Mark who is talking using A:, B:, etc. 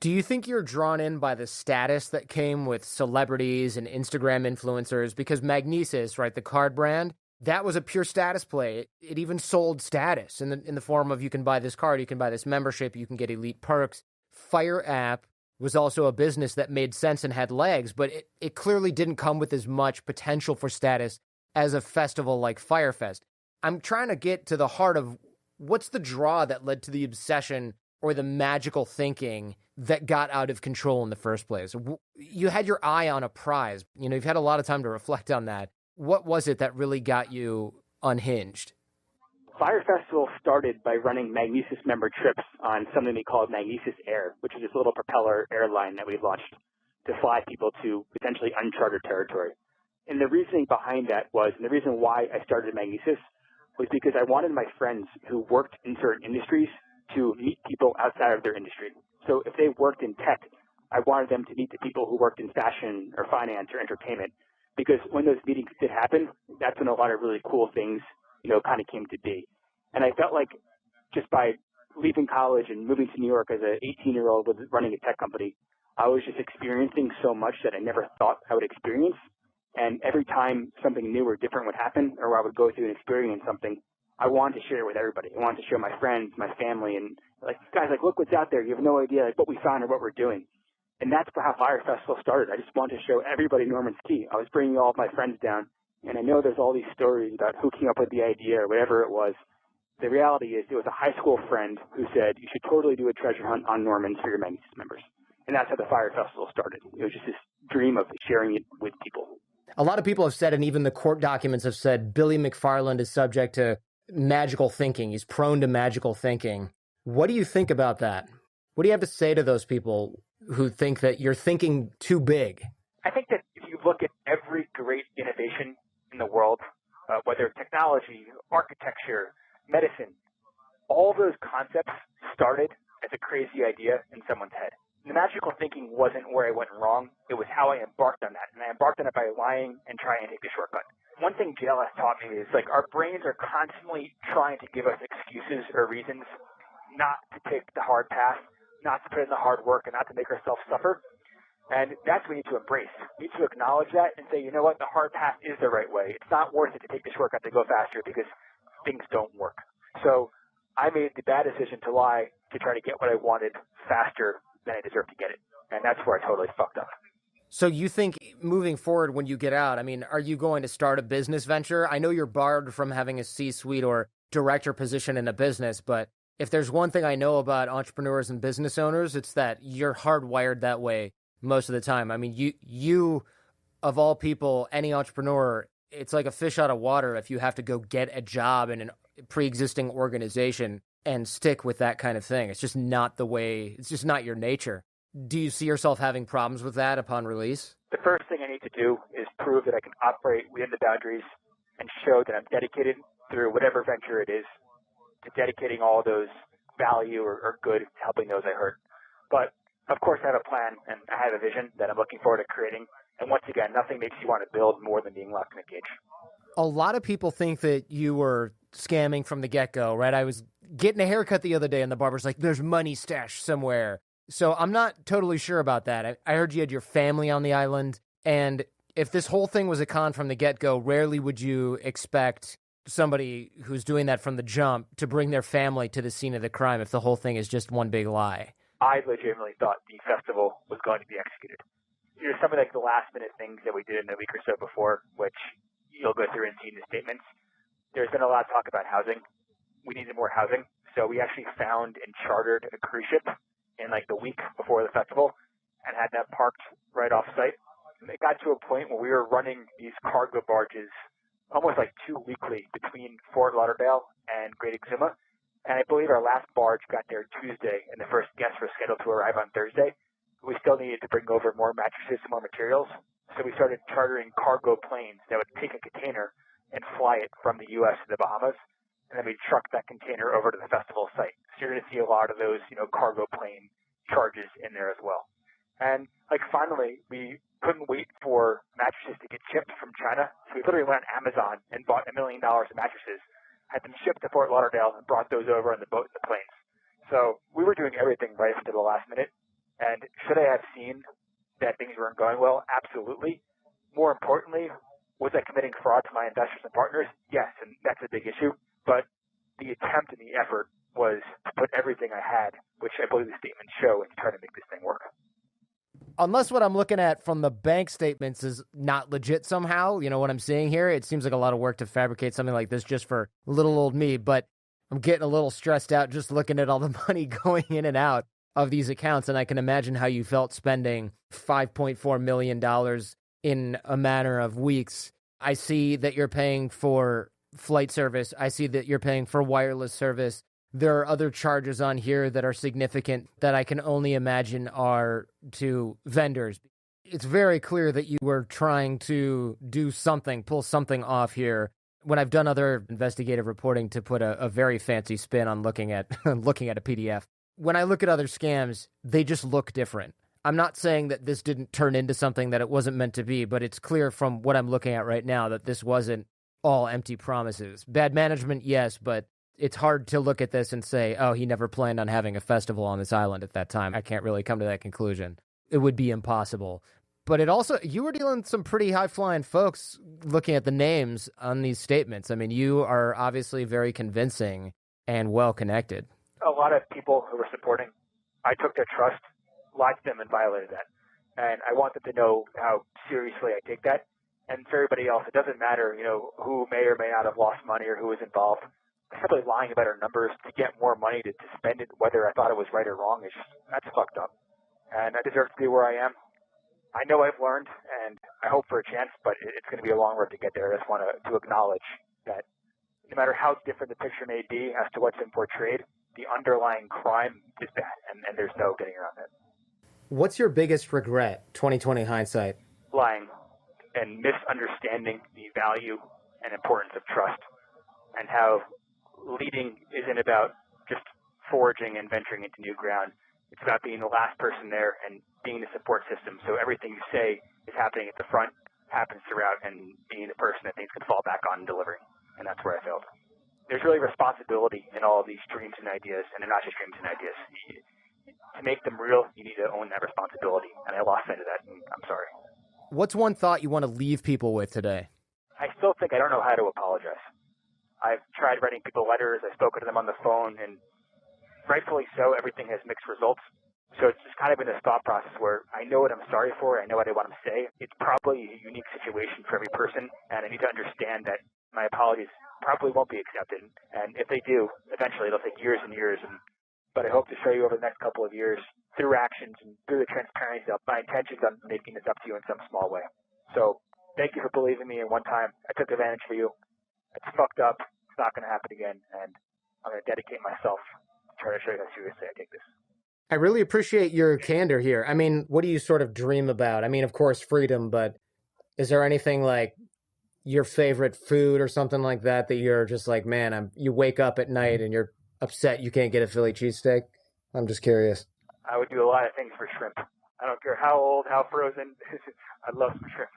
A: Do you think you're drawn in by the status that came with celebrities and Instagram influencers? Because Magnesis, right, the card brand, that was a pure status play. It even sold status in the form of you can buy this card, you can buy this membership, you can get elite perks. Fyre app was also a business that made sense and had legs, but it clearly didn't come with as much potential for status as a festival like Fyre Fest. I'm trying to get to the heart of what's the draw that led to the obsession or the magical thinking that got out of control in the first place. You had your eye on a prize. You know, you've had a lot of time to reflect on that. What was it that really got you unhinged?
B: Fyre Festival started by running Magnesis member trips on something we called Magnesis Air, which is this little propeller airline that we launched to fly people to potentially uncharted territory. And the reasoning behind that was, and the reason why I started Magnesis was because I wanted my friends who worked in certain industries to meet people outside of their industry. So if they worked in tech, I wanted them to meet the people who worked in fashion or finance or entertainment, because when those meetings did happen, that's when a lot of really cool things, kind of came to be. And I felt like just by leaving college and moving to New York as an 18-year-old with running a tech company, I was just experiencing so much that I never thought I would experience. And every time something new or different would happen, or I would go through and experience something, I wanted to share it with everybody. I wanted to show my friends, my family, and guys, look what's out there. You have no idea what we found or what we're doing. And that's how Fyre Festival started. I just wanted to show everybody Norman's Key. I was bringing all of my friends down, and I know there's all these stories about who came up with the idea or whatever it was. The reality is it was a high school friend who said, you should totally do a treasure hunt on Normans for your Magnesis members. And that's how the Fyre Festival started. It was just this dream of sharing it with people.
A: A lot of people have said, and even the court documents have said, Billy McFarland is subject to magical thinking. He's prone to magical thinking. What do you think about that? What do you have to say to those people who think that you're thinking too big?
B: I think that if you look at every great innovation in the world, whether technology, architecture, medicine, all those concepts started as a crazy idea in someone's head. The magical thinking wasn't where I went wrong. It was how I embarked on that. And I embarked on it by lying and trying to take the shortcut. One thing JLS taught me is our brains are constantly trying to give us excuses or reasons not to take the hard path, not to put in the hard work, and not to make ourselves suffer. And that's what we need to embrace. We need to acknowledge that and say, you know what, the hard path is the right way. It's not worth it to take the shortcut to go faster because things don't work. So I made the bad decision to lie to try to get what I wanted faster than I deserved to get it. And that's where I totally fucked up.
A: So you think moving forward when you get out, are you going to start a business venture? I know you're barred from having a C-suite or director position in a business, but if there's one thing I know about entrepreneurs and business owners, it's that you're hardwired that way most of the time. You of all people, any entrepreneur, it's like a fish out of water if you have to go get a job in a pre-existing organization and stick with that kind of thing. It's just not your nature. Do you see yourself having problems with that upon release?
B: The first thing I need to do is prove that I can operate within the boundaries and show that I'm dedicated through whatever venture it is to dedicating all those value or good to helping those I hurt. But of course I have a plan and I have a vision that I'm looking forward to creating. And once again, nothing makes you want to build more than being locked in a cage.
A: A lot of people think that you were scamming from the get-go, right? I was getting a haircut the other day and the barber's like, there's money stashed somewhere. So I'm not totally sure about that. I heard you had your family on the island. And if this whole thing was a con from the get-go, rarely would you expect somebody who's doing that from the jump to bring their family to the scene of the crime if the whole thing is just one big lie.
B: I legitimately thought the festival was going to be executed. There's some of the last-minute things that we did in a week or so before, which you'll go through and see in the statements. There's been a lot of talk about housing. We needed more housing, so we actually found and chartered a cruise ship in the week before the festival and had that parked right off site. And it got to a point where we were running these cargo barges almost 2 weekly between Fort Lauderdale and Great Exuma. And I believe our last barge got there Tuesday, and the first guests were scheduled to arrive on Thursday. We still needed to bring over more mattresses and more materials, so we started chartering cargo planes that would take a container and fly it from the U.S. to the Bahamas, and then we'd truck that container over to the festival site. So you're going to see a lot of those, cargo plane charges in there as well. And finally, we couldn't wait for mattresses to get shipped from China, so we literally went on Amazon and bought $1 million of mattresses, had them shipped to Fort Lauderdale, and brought those over on the boat and the planes. So we were doing everything right up to the last minute, And should I have seen that things weren't going well? Absolutely. More importantly, was I committing fraud to my investors and partners? Yes, and that's a big issue. But the attempt and the effort was to put everything I had, which I believe the statements show, and try to make this thing work.
A: Unless what I'm looking at from the bank statements is not legit somehow, you know what I'm seeing here? It seems like a lot of work to fabricate something like this just for little old me, but I'm getting a little stressed out just looking at all the money going in and out of these accounts, and I can imagine how you felt spending $5.4 million in a matter of weeks. I see that you're paying for flight service. I see that you're paying for wireless service. There are other charges on here that are significant that I can only imagine are to vendors. It's very clear that you were trying to do something, pull something off here. When I've done other investigative reporting to put a very fancy spin on looking at looking at a PDF, when I look at other scams, they just look different. I'm not saying that this didn't turn into something that it wasn't meant to be, but it's clear from what I'm looking at right now that this wasn't all empty promises. Bad management, yes, but it's hard to look at this and say, oh, he never planned on having a festival on this island at that time. I can't really come to that conclusion. It would be impossible. But it also, you were dealing with some pretty high-flying folks looking at the names on these statements. I mean, you are obviously very convincing and well-connected.
B: A lot of people who were supporting, I took their trust, lied to them, and violated that. And I want them to know how seriously I take that. And for everybody else, it doesn't matter, who may or may not have lost money or who was involved. Simply lying about our numbers to get more money to spend it, whether I thought it was right or wrong, that's fucked up. And I deserve to be where I am. I know I've learned, and I hope for a chance, but it's going to be a long road to get there. I just want to acknowledge that no matter how different the picture may be as to what's been portrayed, the underlying crime is bad, and there's no getting around it.
A: What's your biggest regret, 2020 hindsight?
B: Lying and misunderstanding the value and importance of trust, and how leading isn't about just foraging and venturing into new ground. It's about being the last person there and being the support system. So everything you say is happening at the front, happens throughout, and being the person that things can fall back on and delivering. And that's where I failed. There's really responsibility in all of these dreams and ideas, and they're not just dreams and ideas. To make them real, you need to own that responsibility. And I lost sight of that, and I'm sorry.
A: What's one thought you want to leave people with today?
B: I still think I don't know how to apologize. I've tried writing people letters. I've spoken to them on the phone, and rightfully so, everything has mixed results. So it's just kind of in this thought process where I know what I'm sorry for. I know what I want to say. It's probably a unique situation for every person, and I need to understand that my apologies probably won't be accepted. And if they do, eventually it'll take years and years. But I hope to show you over the next couple of years through actions and through the transparency of my intentions on making this up to you in some small way. So thank you for believing me. And one time I took advantage of you. It's fucked up. It's not going to happen again. And I'm going to dedicate myself to try to show you how seriously I take this.
A: I really appreciate your candor here. I mean, what do you sort of dream about? I mean, of course, freedom, but is there anything like your favorite food or something like that you're just like, man, you wake up at night and you're upset you can't get a Philly cheesesteak? I'm just curious.
B: I would do a lot of things for shrimp. I don't care how old, how frozen. I love some shrimp.